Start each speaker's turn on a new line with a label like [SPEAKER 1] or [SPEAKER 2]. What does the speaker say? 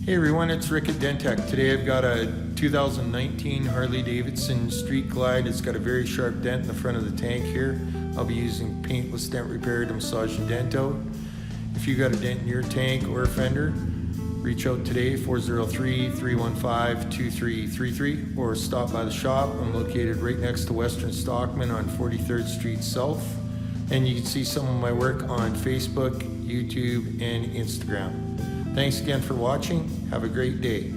[SPEAKER 1] Hey everyone, it's Rick at Dentec. Today I've got a 2019 Harley Davidson Street Glide. It's got a very sharp dent in the front of the tank here. I'll be using Paintless dent repair to massage the dent out. If you got a dent in your tank or fender, reach out today, 403-315-2333, or stop by the shop. I'm located right next to Western Stockman on 43rd Street South. And you can see some of my work on Facebook, YouTube, and Instagram. Thanks again for watching. Have a great day.